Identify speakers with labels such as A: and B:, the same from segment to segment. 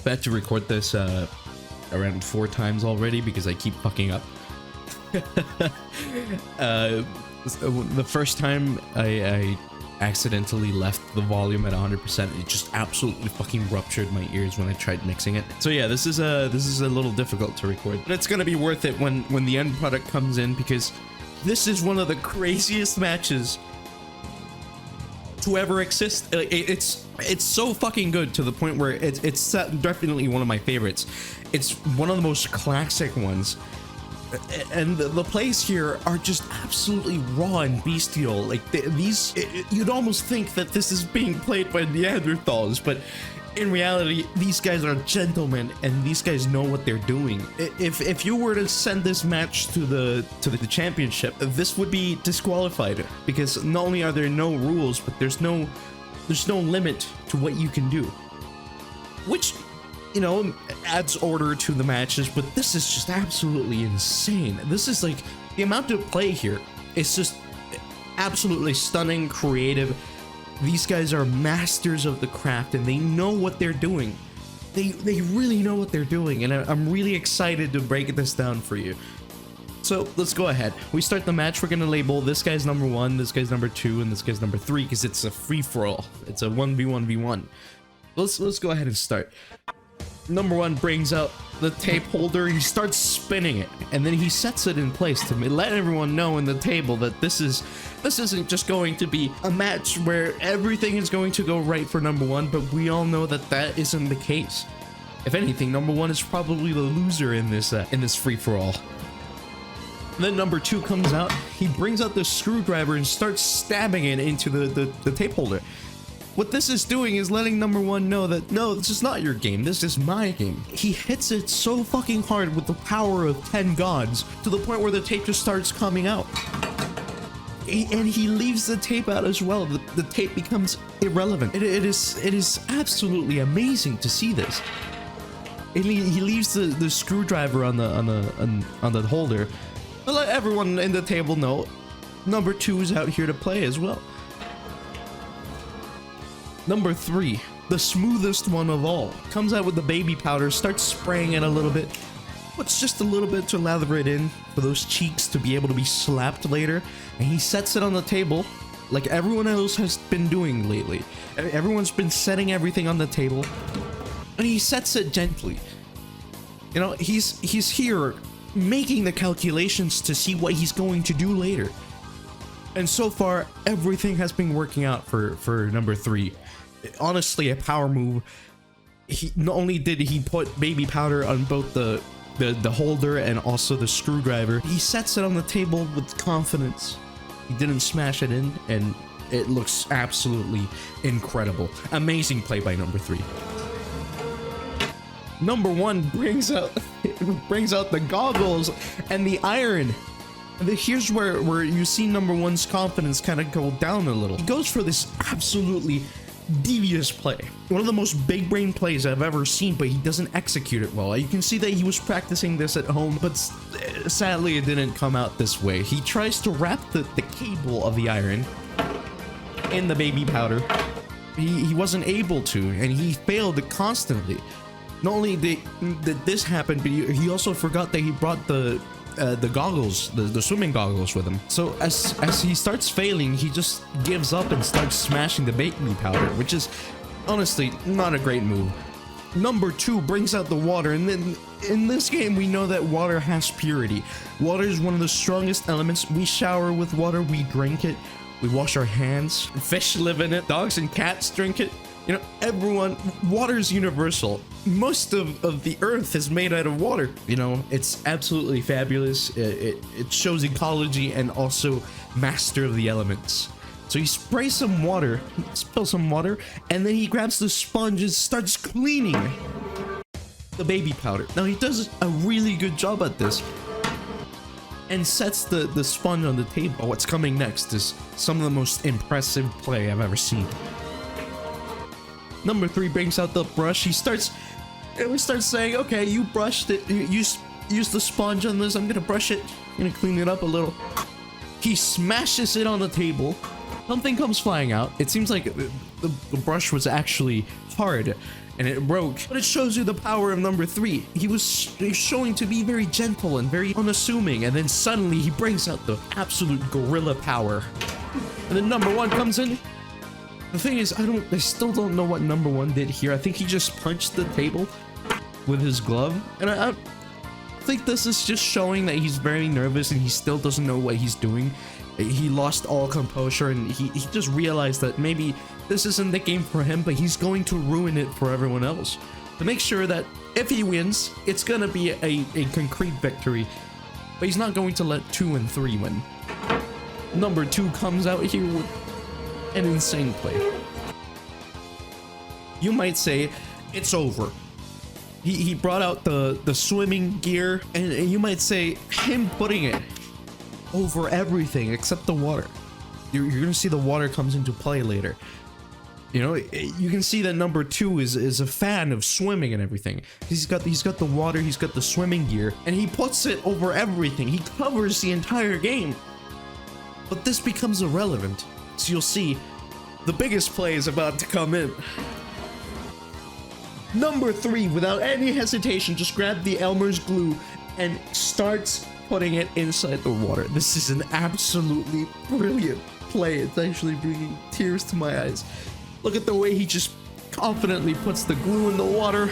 A: I've had to record this around 4 times already because I keep fucking up. The first time I accidentally left the volume at 100%. It just absolutely fucking ruptured my ears when I tried mixing it. So yeah, this is a little difficult to record, but it's gonna be worth it when the end product comes in, because this is one of the craziest matches to ever exist. It's so fucking good to the point where it's definitely one of my favorites. It's one of the most classic ones. And the plays here are just absolutely raw and bestial. Like you'd almost think that this is being played by Neanderthals, but in reality, these guys are gentlemen and these guys know what they're doing. If you were to send this match to the championship, this would be disqualified, because not only are there no rules, but there's no limit to what you can do, which, you know, adds order to the matches. But this is just absolutely insane. This is like, the amount of play here is just absolutely stunning, creative. These guys are masters of the craft and they know what they're doing. They really know what they're doing, and I'm really excited to break this down for you. So let's go ahead. We start the match. We're gonna label this guy's number 1, this guy's number 2, and this guy's number 3, because it's a free-for-all. It's a 1v1v1. Let's go ahead and start. Number 1 brings out the tape holder. He starts spinning it, and then he sets it in place to let everyone know in the table that this isn't just going to be a match where everything is going to go right for number 1, but we all know that that isn't the case. If anything, number 1 is probably the loser in this free-for-all. Then number 2 comes out. He brings out the screwdriver and starts stabbing it into the tape holder. What this is doing is letting number 1 know that, no, this is not your game, this is my game. He hits it so fucking hard with the power of 10 gods, to the point where the tape just starts coming out. And he leaves the tape out as well. The tape becomes irrelevant. It is absolutely amazing to see this. And he leaves the screwdriver on the holder to let everyone in the table know number 2 is out here to play as well. Number 3, the smoothest one of all, comes out with the baby powder, starts spraying it a little bit, puts just a little bit to lather it in for those cheeks to be able to be slapped later, and he sets it on the table like everyone else has been doing lately. Everyone's been setting everything on the table, and he sets it gently. You know, he's here making the calculations to see what he's going to do later. And so far, everything has been working out for number 3. Honestly, a power move. He not only did he put baby powder on both the holder and also the screwdriver, he sets it on the table with confidence. He didn't smash it in, and it looks absolutely incredible. Amazing play by number 3. Number 1 brings out the goggles and the iron. Here's where you see number 1's confidence kind of go down a little. He goes for this absolutely devious play, one of the most big brain plays I've ever seen, but he doesn't execute it well. You can see that he was practicing this at home, but sadly it didn't come out this way. He tries to wrap the cable of the iron in the baby powder. He wasn't able to, and he failed constantly. Not only did this happen, but he also forgot that he brought the goggles, the swimming goggles with him. So as he starts failing, he just gives up and starts smashing the baking powder, which is honestly not a great move. Number 2 brings out the water, and then in this game we know that water has purity. Water is one of the strongest elements. We shower with water, we drink it, we wash our hands, fish live in it, dogs and cats drink it. You know, everyone, water is universal. Most of the earth is made out of water. You know, it's absolutely fabulous. It shows ecology and also master of the elements. So he sprays some water, spills some water, and then he grabs the sponge and starts cleaning the baby powder. Now he does a really good job at this and sets the sponge on the table. What's coming next is some of the most impressive play I've ever seen. Number 3 brings out the brush. He starts saying, okay, you brushed it, you use the sponge on this, I'm gonna brush it, I'm gonna clean it up a little. He smashes it on the table. Something comes flying out. It seems like the brush was actually hard, and it broke. But it shows you the power of number 3. He was showing to be very gentle and very unassuming, and then suddenly he brings out the absolute gorilla power. And then number 1 comes in. The thing is, I still don't know what number 1 did here. I think he just punched the table with his glove, and I think this is just showing that he's very nervous and he still doesn't know what he's doing. He lost all composure, and he just realized that maybe this isn't the game for him, but he's going to ruin it for everyone else. To make sure that if he wins, it's gonna be a concrete victory, but he's not going to let 2 and 3 win. Number 2 comes out here with an insane play. You might say it's over. He brought out the swimming gear, and you might say him putting it over everything except the water. You're gonna see the water comes into play later. You know, you can see that number 2 is a fan of swimming and everything. He's got the water, he's got the swimming gear, and he puts it over everything. He covers the entire game. But this becomes irrelevant. So you'll see the biggest play is about to come in. Number 3, without any hesitation, just grabbed the Elmer's glue and starts putting it inside the water. This is an absolutely brilliant play. It's actually bringing tears to my eyes. Look at the way he just confidently puts the glue in the water.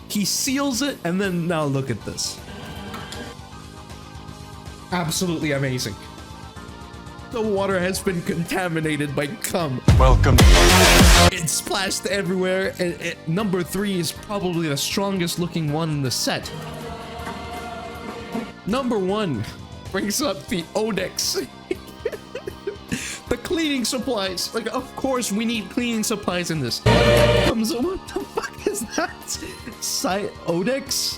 A: He seals it, and then now look at this. Absolutely amazing. The water has been contaminated by cum. Welcome. It splashed everywhere, and number 3 is probably the strongest looking one in the set. Number 1 brings up the Odex. The cleaning supplies. Like, of course we need cleaning supplies in this. What the fuck is that? Odex?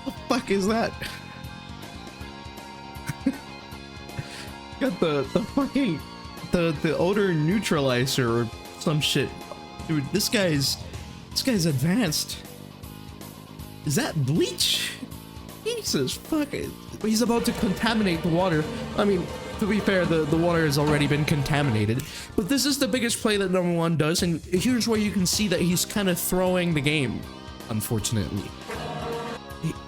A: What the fuck is that? Got the fucking the odor neutralizer or some shit. Dude, this guy's advanced. Is that bleach? Jesus fuck it. He's about to contaminate the water. I mean, to be fair, the water has already been contaminated, but this is the biggest play that number 1 does, and here's where you can see that he's kind of throwing the game, unfortunately.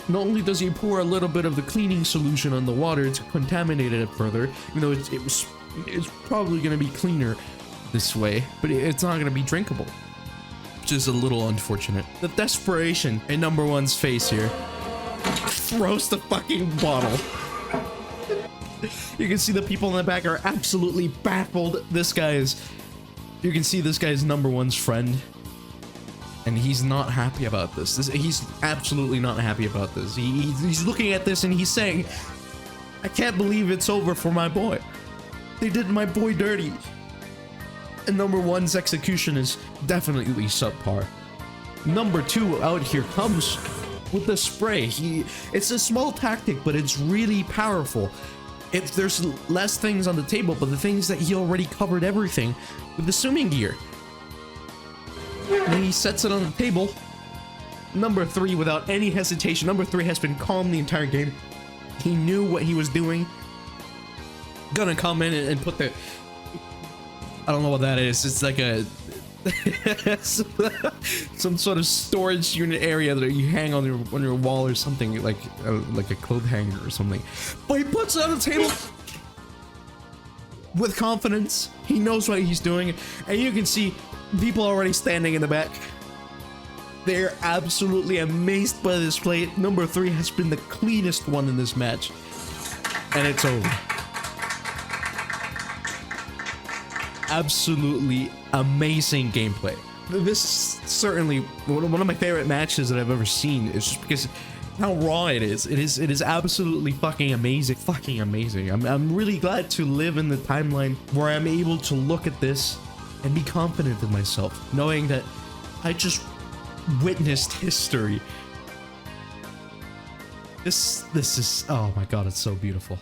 A: Not only does he pour a little bit of the cleaning solution on the water to contaminate it further, even though it's probably going to be cleaner this way, but it's not going to be drinkable, which is a little unfortunate. The desperation in number 1's face here. Throws the fucking bottle. You can see the people in the back are absolutely baffled. You can see this guy's number 1's friend, and he's not happy about this. He's absolutely not happy about this. He's looking at this and he's saying, I can't believe it's over for my boy. They did my boy dirty. And number 1's execution is definitely subpar. Number 2 out here comes with the spray. It's a small tactic, but it's really powerful. There's less things on the table, but the things that he already covered everything with the swimming gear. And then he sets it on the table. Number 3, without any hesitation. Number 3 has been calm the entire game. He knew what he was doing. Gonna come in and put the... I don't know what that is. It's like a... some sort of storage unit area that you hang on your wall or something, like a clothes hanger or something. But he puts it on the table with confidence. He knows what he's doing, and you can see people already standing in the back. They're absolutely amazed by this play. Number 3 has been the cleanest one in this match, and it's over. Absolutely amazing gameplay. This is certainly one of my favorite matches that I've ever seen. It's just because how raw it is. It is absolutely fucking amazing. Fucking amazing. I'm really glad to live in the timeline where I'm able to look at this and be confident in myself, knowing that I just witnessed history. This is, oh my god, it's so beautiful.